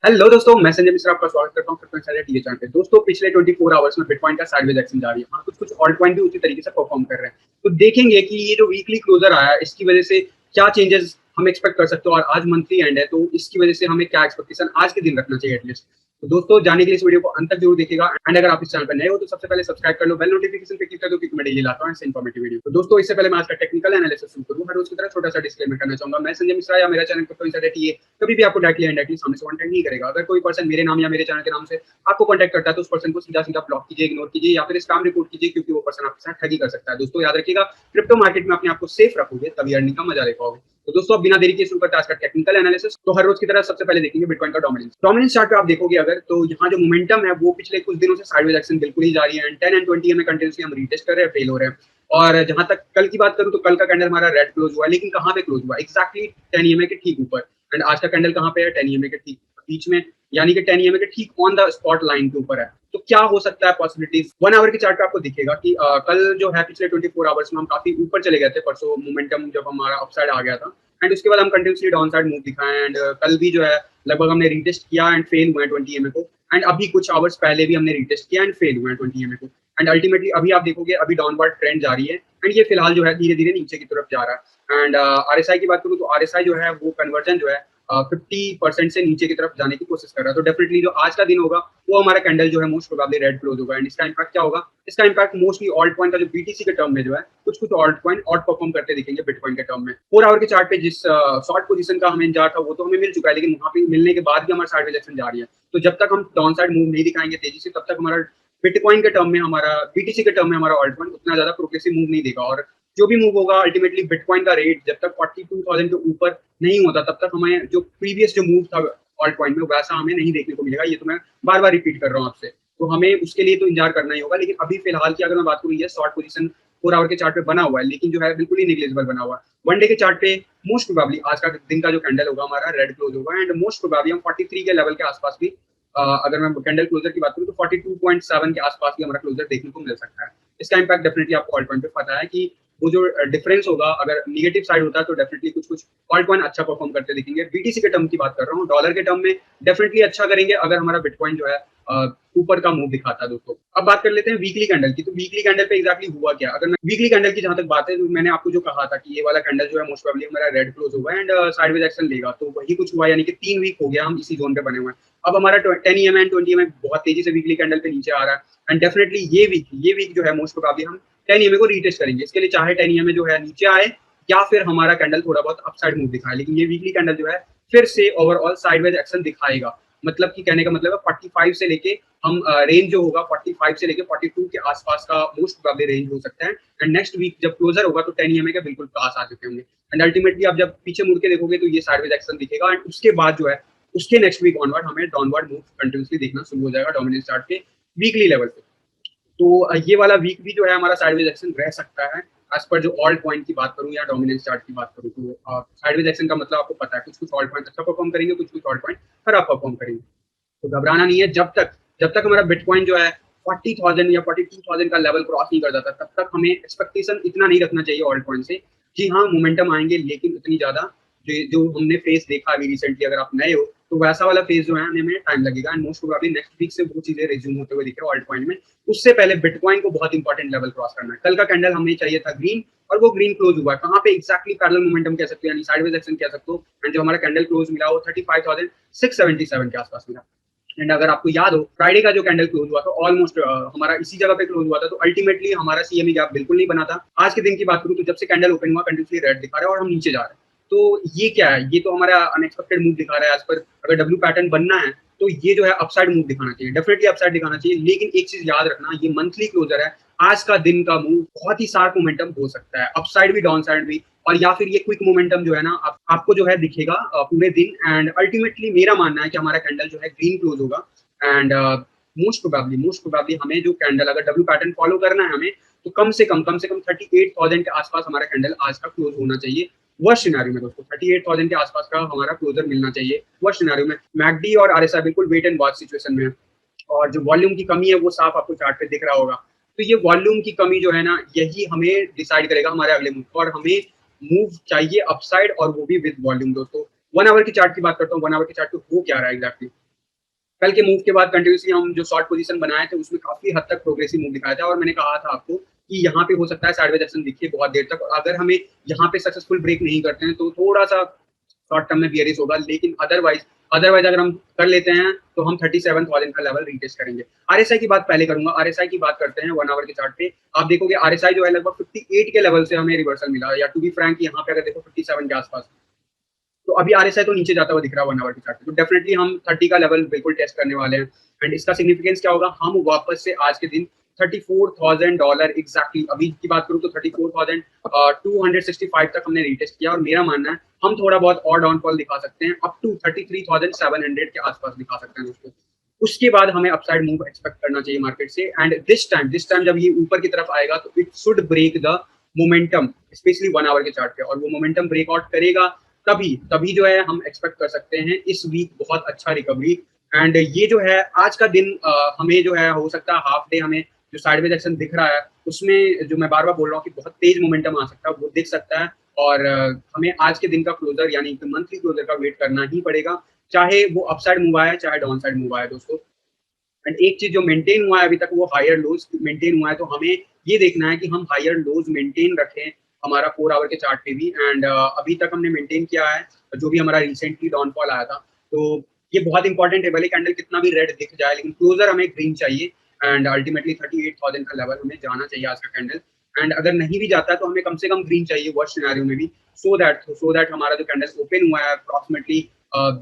Hello दोस्तों, मैं संजय मिश्रा आपका स्वागत करता हूं क्रिप्टो इनसाइडर टीवी चैनल पे। दोस्तों, पिछले 24 आवर्स में बिटकॉइन का साइडवेज एक्शन जारी है और कुछ ऑल्ट कॉइन भी उसी तरीके से परफॉर्म कर रहे हैं। तो देखेंगे कि ये जो वीकली क्लोजर आया है इसकी वजह से क्या चेंजेस हम एक्सपेक्ट कर सकते हो, और आज मंथली एंड है तो इसकी वजह से हमें क्या एक्सपेक्टेशन आज के दिन रखना चाहिए एटलीस्ट। तो दोस्तों, जाने के लिए इस वीडियो को अंत तक जरूर देखिएगा एंड अगर आप इस चैनल पर नए हो तो सबसे पहले सब्सक्राइब कर लो, बेल नोटिफिकेशन पे क्लिक कर दो क्योंकि मैं डेली लाता हूं ऐसे इन्फॉर्मेटिव वीडियो। तो दोस्तों, इससे पहले मैं आज का टेक्निकल एनालिसिस शुरू करूं, हर रोज की तरह छोटा सा डिस्क्लेमर करना चाहूंगा। मैं संजय मिश्रा या मेरा चैनल क्रिप्टो इनसाइडर टीवी कभी भी आपको डायरेक्टली इनडायरेक्टली सामने से कॉन्टैक्ट नहीं करेगा। अगर कोई पर्सन मेरे नाम या मेरे चैनल के नाम से आपको कॉन्टैक्ट करता है तो उस पर्सन को सीधा सीधा ब्लॉक कीजिए, इग्नोर कीजिए या फिर स्पैम रिपोर्ट कीजिए, क्योंकि वो पर्सन आपके साथ ठगी कर सकता है। दोस्तों, याद रखिएगा, क्रिप्टो मार्केट में अपने आप को सेफ रखोगे तभी अर्निंग का मजा ले पाओगे। तो दोस्तों, अब बिना देरी के शुरू करते हैं आज का टेक्निकल एनालिसिस। तो हर रोज की तरह सबसे पहले देखेंगे बिटकॉइन का डोमिनेंस चार्ट पे। आप देखोगे अगर तो यहाँ जो मोमेंटम है वो पिछले कुछ दिनों से साइडवेज एक्शन बिल्कुल ही जारी है एंड 10 एंड 20 में कंटिन्यूसली हम रीटेस्ट कर रहे हैं, फेल हो रहे हैं। और जहां तक कल की बात करूं तो कल का कैंडल हमारा रेड क्लोज हुआ, लेकिन कहां पे क्लोज हुआ? एक्जैक्टली 10 ईएमए के ठीक ऊपर। एंड आज का कैंडल कहां पे है? 10 ईएमए के ठीक बीच में, यानी कि 10 ईएमए के ठीक ऑन द स्पॉट लाइन के ऊपर है। तो क्या हो सकता है पॉसिबिलिटीज? 1 आवर के चार्ट पे आपको दिखेगा कि कल जो है पिछले 24 आवर्स में हम काफी ऊपर चले गए थे। परसों मोमेंटम जब हमारा अपसाइड आ गया था एंड उसके बाद हम कंटिन्यूसली डाउन साइड मूव दिखाए एंड कल भी जो है लगभग हमने रीटेस्ट किया एंड फेल हुए 20 ईएमए को। एंड अभी कुछ आवर्स पहले भी हमने रीटेस्ट किया एंड फेल हुए 20 ईएमए को। एंड अल्टीमेटली अभी आप देखोगे अभी डाउनवर्ड ट्रेंड जारी है एंड ये फिलहाल जो है धीरे धीरे नीचे की तरफ जा रहा है। एंड आरएसआई की बात करूँ तो आरएसआई जो है वो कन्वर्जन जो है 50% से नीचे की तरफ जाने की कोशिश कर रहा है। तो डेफिनेटली जो आज का दिन होगा वो हमारा कैंडल जो है मोस्ट प्रोबेबली रेड क्लोज होगा। एंड इसका इम्पैक्ट क्या होगा? इसका इम्पैक्ट मोस्टली ऑल्ट कॉइन का जो बीटीसी के टर्म में जो है कुछ ऑल्ट कॉइन आउट परफॉर्म करते दिखेंगे बिटकॉइन के टर्म में। 4 आवर के चार्ट पे जिस शॉर्ट पोजीशन का हमें इंतजार था वो तो हमें मिल चुका है, लेकिन वहां पे मिलने के बाद भी हमारा साइडवेज एक्शन जारी है। तो जब तक हम डाउन साइड मूव नहीं दिखाएंगे तेजी से, तब तक हमारा बिटकॉइन के टर्म में, हमारा बीटीसी के टर्म में हमारा ऑल्ट कॉइन उतना ज्यादा प्रोग्रेसिव मूव नहीं देगा। और जो भी मूव होगा अल्टीमेटली बिटकॉइन का रेट जब तक 42,000 के ऊपर नहीं होता तब तक हमें जो प्रीवियस जो मूव था ऑल्ट कॉइन में वैसा हमें नहीं देखने को मिलेगा। ये तो मैं बार बार रिपीट कर रहा हूँ आपसे। तो हमें उसके लिए तो इंतजार करना ही होगा। लेकिन अभी फिलहाल की अगर मैं बात करूँ, ये शॉर्ट पोजीशन 4 आवर के चार्ट पे बना हुआ है, लेकिन जो है बिल्कुल ही निग्लेजिबल बना हुआ है। 1 डे के चार्ट पे मोस्ट प्रोबेबली आज का दिन का जो कैंडल होगा हमारा रेड क्लोज होगा एंड मोस्ट प्रोबेबली हम 43 के लेवल के आसपास भी, अगर मैं कैंडल क्लोजर की बात करूँ तो 42.7 के आसपास भी हमारा क्लोजर देखने को मिल सकता है। इसका इम्पैक्ट डेफिनेटली आपको ऑल्ट कॉइन पे पता है कि वो जो डिफरेंस होगा अगर निगेटिव साइड होता है तो डेफिनेटली कुछ ऑल्ट कॉइन अच्छा परफॉर्म करते दिखेंगे। बीटीसी के टर्म की बात कर रहा हूँ, डॉलर के टर्म में डेफिनेटली अच्छा करेंगे अगर हमारा बिटकॉइन जो है ऊपर का मूव दिखाता है। दोस्तों, अब बात कर लेते हैं वीकली कैंडल की। तो वीकली कैंडल पे एग्जैक्टली हुआ क्या? अगर मैं वीकली कैंडल की जहां तक बात है तो मैंने आपको जो कहा था कि ये वाला कैंडल जो है मोस्ट प्रोबेबली हमारा रेड क्लोज होगा एंड साइडवेज एक्शन लेगा, तो वही कुछ हुआ, यानी कि 3 वीक हो गया हम इसी जोन पे बने हुए हैं। अब हमारा 10 ईएमए एंड 20 ईएमए बहुत तेजी से वीकली कैंडल पे नीचे आ रहा है एंड डेफिनेटली ये वीक जो है मोस्ट प्रोबेबली हम 10 ईएमए को रीटेस्ट करेंगे। इसके लिए चाहे 10 ईएमए जो है नीचे आए या फिर हमारा कैंडल थोड़ा बहुत अपसाइड मूव दिखाए, लेकिन ये वीकली कैंडल जो है फिर से ओवरऑल साइडवेज एक्शन दिखाएगा। मतलब कि कहने का मतलब है 45 से लेके हम रेंज जो होगा 45 से लेके 42 के आसपास का मोस्ट प्रोबेबली रेंज हो सकता है। एंड नेक्स्ट वीक जब क्लोजर होगा तो 10 ईएमए के बिल्कुल पास आ चुके होंगे एंड अल्टीमेटली आप जब पीछे मुड़ के देखोगे तो ये साइडवेज एक्शन दिखेगा एंड उसके बाद जो है उसके नेक्स्ट वीक ऑनवर्ड हमें डाउनवर्ड मूव कंटिन्यूसली देखना शुरू हो जाएगा डोमिनेंस चार्ट पे वीकली लेवल पे। तो ये वाला वीक भी जो है हमारा साइडवेज एक्शन रह सकता है एज पर जो ऑल्ट पॉइंट की बात करूं या डोमिनेंस चार्ट की बात करूं। तो साइडवेज एक्शन का मतलब आपको पता है, कुछ ऑल्ट पॉइंट अच्छा परफॉर्म करेंगे, कुछ ऑल्ट पॉइंट खराब परफॉर्म करेंगे। तो घबराना नहीं है। जब तक हमारा बिटकॉइन जो है 40,000 या 42,000 का लेवल क्रॉस नहीं कर जाता तब तक हमें एक्सपेक्टेशन इतना नहीं रखना चाहिए ऑल्ट कॉइन से। जी हाँ, मोमेंटम आएंगे लेकिन उतनी ज्यादा जो हमने फेस देखा अभी रिसेंटली, अगर आप नए हो तो वैसा वाला फेज जो है आने में टाइम लगेगा and most probably next week से वो चीजें रिज्यूम होते हुए दिख रहे हैं ऑल्ट कॉइन में। उससे पहले बिटकॉइन को बहुत इंपॉर्टेंट लेवल क्रॉस करना है। कल का कैंडल हमें चाहिए था ग्रीन और वो ग्रीन क्लोज हुआ। कहाँ पे? एक्जैक्टली पैरेलल मोमेंटम कह सकते हो, यानी साइडवेज एक्शन कह सकते हो। एंड जो हमारा कैंडल क्लोज मिला वो 35,677 के आसपास मिला। एंड अगर आपको याद हो फ्राइडे का जो कैंडल क्लोज हुआ था ऑलमोस्ट हमारा इसी जगह पे क्लोज हुआ था, तो अल्टीमेटली हमारा सीएमई गैप बिल्कुल नहीं बना था। आज के दिन की बात करूं तो जब से कैंडल ओपन हुआ कंटिन्यूसली रेड दिखा रहा है और हम नीचे जा रहे हैं। तो ये क्या है? ये तो हमारा अनएक्सपेक्टेड मूव दिखा रहा है। एज पर अगर डब्ल्यू पैटर्न बनना है तो ये जो है अपसाइड मूव दिखाना चाहिए, डेफिनेटली अपसाइड दिखाना चाहिए। लेकिन एक चीज याद रखना, ये मंथली क्लोजर है। आज का दिन का मूव बहुत ही शार्प मोमेंटम हो सकता है, अपसाइड भी डाउन साइड भी, और या फिर ये क्विक मोमेंटम जो है ना आपको जो है दिखेगा पूरे दिन। एंड अल्टीमेटली मेरा मानना है कि हमारा कैंडल जो है ग्रीन क्लोज होगा एंड मोस्ट प्रोबेबली हमें जो कैंडल अगर डब्ल्यू पैटर्न फॉलो करना है हमें, तो कम से कम 38,000 के आसपास हमारा कैंडल आज का क्लोज होना चाहिए। वर्स्ट सिनेरियो में दोस्तों 38,000 के आसपास का हमारा क्लोजर मिलना चाहिए वर्स्ट सिनेरियो में। मैकडी और आरएसआई बिल्कुल वेट एंड वॉच सिचुएशन में है और जो वॉल्यूम की कमी है वो साफ आपको चार्ट पे दिख रहा होगा। तो ये वॉल्यूम की कमी जो है ना यही हमें डिसाइड करेगा हमारे अगले मूव को, और हमें मूव चाहिए अपसाइड और वो भी विद वॉल्यूम। दोस्तों 1 आवर की चार्ट की बात करता हूँ। 1 आवर की चार्ट पे हो क्या रहा है एग्जैक्टली? कल के मूव के बाद कंटिन्यूसली हम जो शॉर्ट पोजीशन बनाए थे उसमें काफी हद तक प्रोग्रेसिव मूव दिखाया था, और मैंने कहा था आपको कि यहाँ पे हो सकता है साइडवेज एक्शन दिखे बहुत देर तक, और अगर हमें यहाँ पे सक्सेसफुल ब्रेक नहीं करते हैं तो थोड़ा सा शॉर्ट टर्म में बियरिश होगा, लेकिन अदरवाइज अदरवाइज अगर हम कर लेते हैं तो हम 37,000 का लेवल रीटेस्ट करेंगे। आरएसआई की बात पहले करूंगा। आरएसआई की बात करते हैं 1 आवर के चार्ट पे। आप देखोगे आरएसआई जो है लगभग 58 के लेवल से हमें रिवर्सल मिला, या टू बी फ्रैंक यहाँ पे अगर देखो 57 के आसपास। तो अभी आरएसआई तो नीचे जाता हुआ दिख रहा है 1 आवर के चार्ट पे, तो डेफिनेटली हम 30 का लेवल बिल्कुल टेस्ट करने वाले हैं। एंड इसका सिग्निफिकेंस क्या होगा, हम वापस से आज के दिन $34,000 एग्जैक्टली, अभी की बात करूं तो 34,265 तक हमने रीटेस्ट किया, और मेरा मानना है हम थोड़ा बहुत और डाउनफॉल दिखा सकते हैं, अप टू 33,700 के आसपास दिखा सकते हैं दोस्तों। उसके बाद हमें अपसाइड मूव एक्सपेक्ट करना चाहिए मार्केट से। एंड दिस टाइम जब ये ऊपर की तरफ आएगा तो it should break the momentum, especially 1 hour के चार्ट पे, और वो मोमेंटम ब्रेकआउट करेगा तभी तभी जो है हम एक्सपेक्ट कर सकते हैं इस वीक बहुत अच्छा रिकवरी। एंड ये जो है आज का दिन हमें जो है हो सकता है हाफ डे हमें जो साइडवेज एक्शन दिख रहा है उसमें जो मैं बार बार बोल रहा हूँ कि बहुत तेज मोमेंटम आ सकता है वो दिख सकता है, और हमें आज के दिन का क्लोजर यानी कि मंथली क्लोजर का वेट करना ही पड़ेगा, चाहे वो अपसाइड मूव आए चाहे डाउन साइड मूव आए दोस्तों। एंड एक चीज जो मेंटेन हुआ है अभी तक वो हायर लोज मेंटेन हुआ है, तो हमें ये देखना है कि हम हायर लोज मेंटेन रखें हमारा 4 आवर के चार्ट पे भी। एंड अभी तक हमने मेंटेन किया है जो भी हमारा रिसेंटली डाउनफॉल आया था, तो ये बहुत इंपॉर्टेंट है। भले कैंडल कितना भी रेड दिख जाए लेकिन क्लोजर हमें ग्रीन चाहिए, एंड अल्टीमेटली 38,000 का लेवल हमें जाना चाहिए आज का कैंडल। एंड अगर नहीं भी जाता है तो हमें कम से कम ग्रीन चाहिए वर्स्ट सिनेरियो में भी, सो दैट हमारा जो कैंडल ओपन हुआ है अप्रॉक्सिमेटली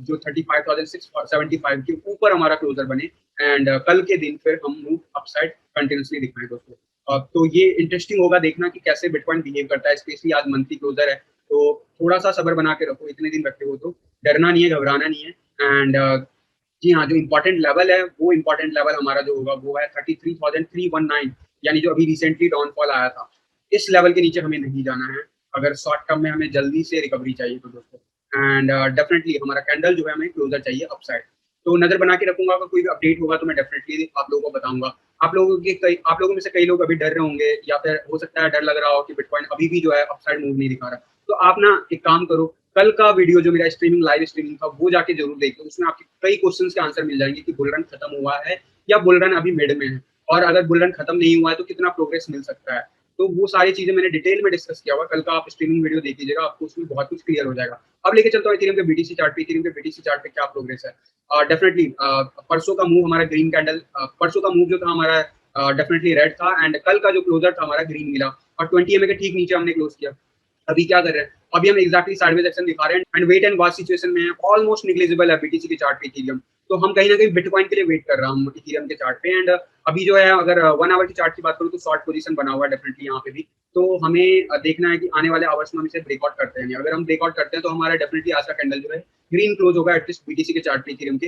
जो 35,675 के ऊपर हमारा क्लोजर बने, एंड कल के दिन फिर हम मूव अपसाइड कंटिन्यूसली दिखाएं दोस्तों। तो ये इंटरेस्टिंग होगा देखना कि कैसे बिटकॉइन बिहेव करता है, स्पेशली आज मंथली क्लोजर है, तो थोड़ा सा सब्र बना के रखो, इतने दिन रखे हो तो डरना नहीं है, घबराना नहीं है। एंड जी हाँ, जो इम्पोर्टेंट लेवल है वो इम्पोर्टेंट लेवल हमारा जो होगा वो है 33,319, यानी जो अभी रिसेंटली डाउनफॉल आया था, इस लेवल के नीचे हमें नहीं जाना है अगर शॉर्ट टर्म में हमें जल्दी से रिकवरी चाहिए तो दोस्तों। एंड डेफिनेटली हमारा कैंडल जो है हमें क्लोजर चाहिए अपसाइड, तो नजर बना के रखूंगा। अगर कोई भी अपडेट होगा तो मैं डेफिनेटली आप लोगों को बताऊंगा। आप लोगों में से कई लोग अभी डर रहे होंगे, या फिर हो सकता है डर लग रहा हो कि बिटकॉइन अभी भी जो है अपसाइड मूव नहीं दिखा रहा, तो आप ना एक काम करो, कल का वीडियो जो मेरा स्ट्रीमिंग लाइव स्ट्रीमिंग था वो जाके जरूर देखो, उसमें आपके कई क्वेश्चन के आंसर मिल जाएंगे कि बुल रन खत्म हुआ है या बुल रन अभी मिड में है, और अगर बुल रन खत्म नहीं हुआ है तो कितना प्रोग्रेस मिल सकता है। तो वो सारी चीजें मैंने डिटेल में डिस्कस किया हुआ, कल का आप स्ट्रीमिंग वीडियो देख लीजिएगा, आपको उसमें बहुत कुछ क्लियर हो जाएगा। अब लेके चलता हूँ इथेरियम के बीटीसी चार्ट पे। इथेरियम के बीटीसी चार्ट पे क्या प्रोग्रेस है, डेफिनेटली परसों का मूव हमारा ग्रीन कैंडल, परसों का मूव जो था हमारा डेफिनेटली रेड था, एंड कल का जो क्लोजर था हमारा ग्रीन मिला, और 20 एमए के ठीक नीचे हमने क्लोज किया। अभी क्या कर रहे हैं, अभी हम एक्जैक्टली साइडवेज एक्शन दिखा रहे हैं, and wait and watch situation में है, ऑलमोस्ट निग्लिजिबल है बीटीसी के चार्ट पे इथेरियम, तो हम कहीं ना कहीं बिटकॉइन के लिए वेट कर रहा हूँ इथेरियम के चार्ट पे। एंड अभी जो है अगर 1 आवर की चार्ट की बात करूँ तो शॉर्ट पोजीशन बना हुआ है डेफिनेटली यहाँ पे भी, तो हमें देखना है कि आने वाले आवर्स में हम इसे ब्रेकआउट करते हैं। अगर हम ब्रेकआउट करते हैं तो हमारा डेफिनेटली आज का कैंडल जो है ग्रीन क्लोज होगा एटलीस्ट बीटीसी के चार्ट पे इथेरियम के।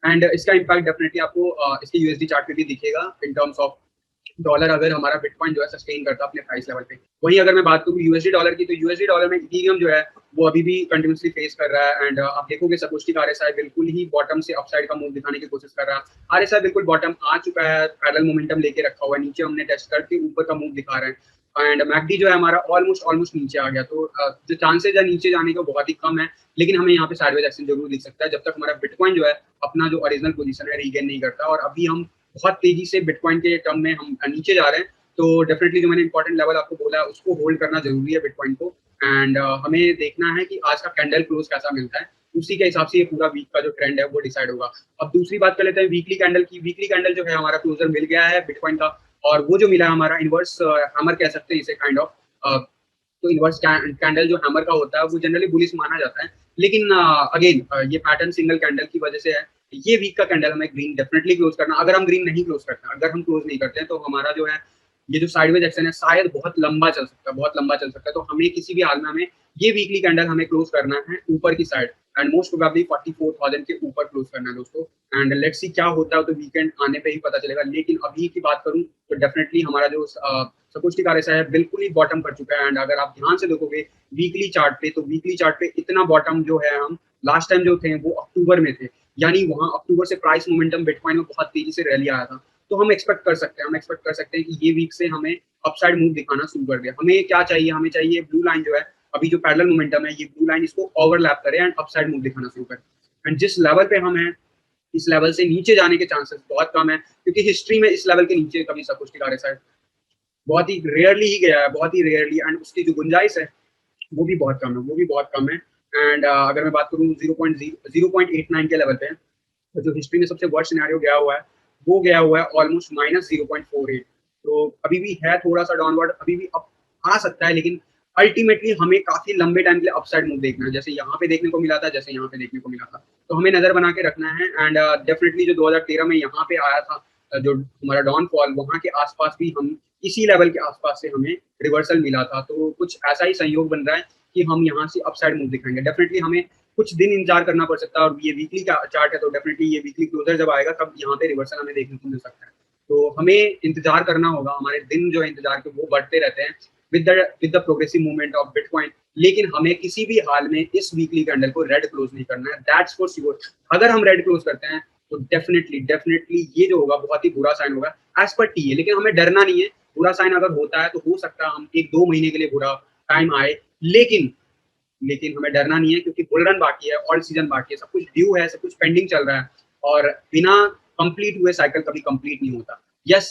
एंड इसका इम्पैक्ट डेफिनेटली आपको इसके यूएसडी चार्ट पे भी दिखेगा इन टर्म्स ऑफ डॉलर, अगर हमारा बिटकॉइन जो है सस्टेन करता है अपने प्राइस लेवल पे। वहीं अगर मैं बात करूँ यूएसडी डॉलर की, तो यूएसडी डॉलर में इथेरियम जो है वो अभी भी कंटिन्यूसली फेस कर रहा है, एंड आप देखोगे सपोस्टिक आरएसआई बिल्कुल ही बॉटम से अपसाइड का मूव दिखाने की कोशिश कर रहा है। आरएसआई बिल्कुल बॉटम आ चुका है, पैरेलल मोमेंटम लेके रखा हुआ है, नीचे हमने टेस्ट करके ऊपर का मूव दिखा रहे हैं, एंड मैकडी जो है हमारा ऑलमोस्ट नीचे आ गया, तो जो चांसेज है नीचे जाने का बहुत ही कम है, लेकिन हमें यहाँ पे साइडवेज एक्शन जरूर दिख सकता है जब तक हमारा बिटकॉइन जो है अपना जो ओरिजिनल पोजीशन है रीगेन नहीं करता, और अभी हम बहुत तेजी से बिटकॉइन के टर्म में हम नीचे जा रहे हैं, तो डेफिनेटली जो मैंने इंपॉर्टेंट लेवल आपको बोला है उसको होल्ड करना जरूरी है बिटकॉइन को। एंड हमें देखना है कि आज का कैंडल क्लोज कैसा मिलता है, उसी के हिसाब से ये पूरा वीक का जो ट्रेंड है वो डिसाइड होगा। अब दूसरी बात कर लेते हैं वीकली कैंडल की। वीकली कैंडल जो है हमारा क्लोजर मिल गया है बिटकॉइन का, और वो जो मिला है हमारा इनवर्स हैमर कह सकते हैं इसे काइंड ऑफ। तो इनवर्स कैंडल जो हैमर का होता है वो जनरली बुलिश माना जाता है, लेकिन अगेन ये पैटर्न सिंगल कैंडल की वजह से है। ये वीक का कैंडल हमें ग्रीन डेफिनेटली क्लोज करना, अगर हम ग्रीन नहीं क्लोज करते हैं, अगर हम क्लोज नहीं करते हैं तो हमारा जो है ये जो साइडवेज एक्शन है शायद बहुत लंबा चल सकता है, बहुत लंबा चल सकता है, तो हमें किसी भी हाल में हमें ये वीकली कैंडल हमें क्लोज करना है ऊपर की साइड, एंड मोस्ट प्रोबेबली 44,000 के ऊपर क्लोज करना है दोस्तों। एंड लेट्स सी क्या होता है, तो वीकेंड आने पे ही पता चलेगा, लेकिन अभी की बात करूं तो डेफिनेटली हमारा जो सपोस्टिक आरएसआई है बिल्कुल ही बॉटम कर चुका है, एंड अगर आप ध्यान से देखोगे वीकली चार्ट पे, तो वीकली चार्ट पे इतना बॉटम जो है हम लास्ट टाइम जो थे वो अक्टूबर में थे, यानी वहां अक्टूबर से प्राइस मोमेंटम बिटकॉइन में बहुत तेजी से रैली आया था, तो हम एक्सपेक्ट कर सकते हैं, कि ये वीक से हमें अपसाइड मूव दिखाना शुरू कर दिया। हमें क्या चाहिए, हमें चाहिए ब्लू लाइन जो है अभी जो पैरेलल मोमेंटम है, ये ब्लू लाइन इसको ओवरलैप करे एंड अपसाइड मूव दिखाना शुरू करे, एंड जिस लेवल पे हम हैं इस लेवल से नीचे जाने के चांसेस बहुत कम है, क्योंकि हिस्ट्री में इस लेवल के नीचे कभी सकुस्टिक आरएसआई बहुत ही रेयरली ही गया है, बहुत ही रेयरली, एंड उसकी जो गुंजाइश है वो भी बहुत कम है, वो भी बहुत कम है। एंड अगर मैं बात करूँ 0.89 के लेवल पे, तो जो हिस्ट्री में सबसे वर्स्ट सिनेरियो गया हुआ है वो गया हुआ है ऑलमोस्ट -0.48। तो अभी भी है थोड़ा सा डाउनवर्ड, अभी भी अप आ सकता है, लेकिन अल्टीमेटली हमें काफी लंबे टाइम के लिए अपसाइड मूव देखना है, जैसे यहाँ पे देखने को मिला था, जैसे यहाँ पे देखने को मिला था। तो हमें नजर बना के रखना है। एंड डेफिनेटली जो 2013 में यहाँ पे आया था, जो हमारा डाउनफॉल, वहाँ के आसपास भी हम इसी लेवल के आसपास से हमें रिवर्सल मिला था। तो कुछ ऐसा ही संयोग बन रहा है कि हम यहाँ से अपसाइड मूव दिखाएंगे। डेफिनेटली हमें कुछ दिन इंतजार करना पड़ सकता है, और ये वीकली का चार्ट है, तो डेफिनेटली ये वीकली क्लोजर जब आएगा तब यहाँ पे रिवर्सल हमें देखने को मिल सकता है। तो हमें इंतजार करना होगा, हमारे दिन जो है इंतजार के वो बढ़ते रहते हैं with the progressive movement of bitcoin. लेकिन हमें किसी भी हाल में इस वीकली कैंडल को रेड क्लोज नहीं करना है, दैट्स फॉर श्योर। अगर हम रेड क्लोज करते हैं तो डेफिनेटली ये जो होगा बहुत ही बुरा साइन होगा एज पर टी है। लेकिन हमें डरना नहीं है, बुरा साइन अगर होता है तो हो सकता है हम 1-2 महीने के लिए बुरा टाइम आए, लेकिन लेकिन हमें डरना नहीं है, क्योंकि बुल रन बाकी है, ऑल सीजन बाकी है, सब कुछ ड्यू है, सब कुछ पेंडिंग चल रहा है, और बिना कंप्लीट हुए साइकिल कभी कंप्लीट नहीं होता। यस,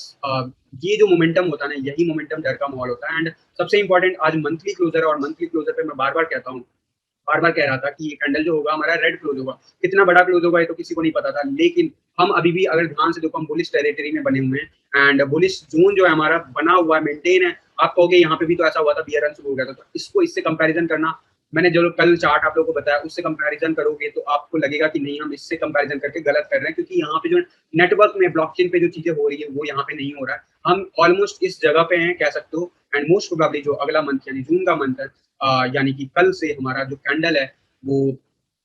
ये जो मोमेंटम होता है ना, यही मोमेंटम डर का माहौल होता है। एंड सबसे इंपॉर्टेंट आज मंथली क्लोजर है, और मंथली क्लोजर पे मैं बार बार कहता हूँ, बार बार कह रहा था कि ये कैंडल जो होगा हमारा रेड क्लोज होगा। कितना बड़ा क्लोज होगा ये तो किसी को नहीं पता था, लेकिन हम अभी भी अगर ध्यान से देखो, हम बुलिश टेरिटरी में बने हुए हैं, एंड बुलिश जोन जो है हमारा बना हुआ है, मेंटेन है। आप कहोगे यहाँ पे भी तो ऐसा हुआ था, बियर रन शुरू हो गया था, तो इसको इससे कंपैरिजन करना, मैंने जो कल चार्ट आप लोगों को बताया उससे कंपैरिजन करोगे तो आपको लगेगा कि नहीं, हम इससे कंपैरिजन करके गलत कर रहे हैं, क्योंकि यहाँ पे जो नेटवर्क में ब्लॉकचेन पे जो चीजें हो रही है वो यहाँ पे नहीं हो रहा है। हम ऑलमोस्ट इस जगह पे हैं कह सकते हो। एंड मोस्ट प्रोबेबली जो अगला मंथ यानी जून का मंथ है, यानी कि कल से हमारा जो कैंडल है वो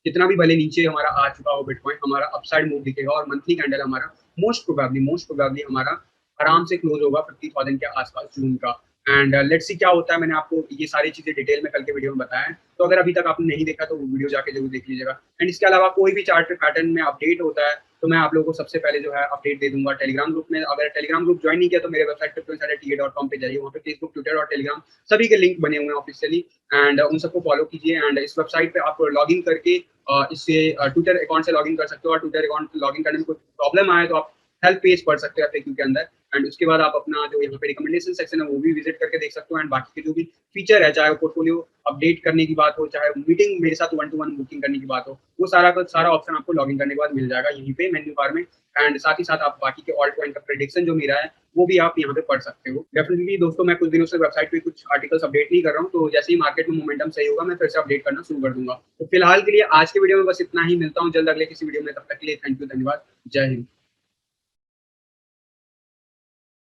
कितना भी भले नीचे हमारा आ चुका हो बिटकॉइन, हमारा अपसाइड मूव दिखेगा, और मंथली कैंडल हमारा मोस्ट प्रोबेबली हमारा आराम से क्लोज होगा 50,000 के आसपास जून का। एंड लेट्स सी क्या होता है। मैंने आपको ये सारी चीजें डिटेल में कल के वीडियो में बताया है, तो अगर अभी तक आपने नहीं देखा तो वो वीडियो जाके जरूर देख लीजिएगा। एंड इसके अलावा कोई भी चार्ट पैटर्न में अपडेट होता है तो मैं आप लोगों को सबसे पहले जो है अपडेट दे दूंगा टेलीग्राम ग्रुप में। अगर टेलीग्राम ग्रुप ज्वाइन नहीं किया तो मेरे वेबसाइट पर .com पे जाइए, वहाँ पे फेसबुक, ट्विटर और टेलीग्राम सभी के लिंक बने हुए हैं ऑफिशियली, एंड उन सबको फॉलो कीजिए। एंड इस वेबसाइट पे आप लॉग इन करके इससे ट्विटर अकाउंट से लॉग इन कर सकते हो, और ट्विटर अकाउंट लॉग इन करने में कोई प्रॉब्लम आए तो आप हेल्प पेज पढ़ सकते हो FAQ के अंदर। एंड उसके बाद आप अपना जो यहाँ पे रिकमेंडेशन सेक्शन है वो भी विजिट करके देख सकते हो। एंड बाकी के जो भी फीचर है, चाहे पोर्टफोलियो अपडेट करने की बात हो, चाहे मीटिंग मेरे साथ 1-to-1 बुकिंग करने की बात हो, वो सारा का सारा ऑप्शन आपको लॉगिन करने के बाद मिल जाएगा यहीं पे मेन्यू बार में। एंड साथ ही साथ आप बाकी के ऑल्ट कॉइन का प्रेडिक्शन जो मेरा है वो भी आप यहाँ पे पढ़ सकते हो। डेफिनेटली दोस्तों, मैं कुछ दिनों से वेबसाइट पे कुछ आर्टिकल्स अपडेट नहीं कर रहा हूँ, तो जैसे ही मार्केट में मोमेंटम सही होगा मैं फिर से अपडेट करना शुरू कर दूंगा। तो फिलहाल के लिए आज के वीडियो में बस इतना ही, मिलता हूँ जल्द अगले किसी वीडियो में, तब तक के लिए थैंक यू, धन्यवाद, जय हिंद।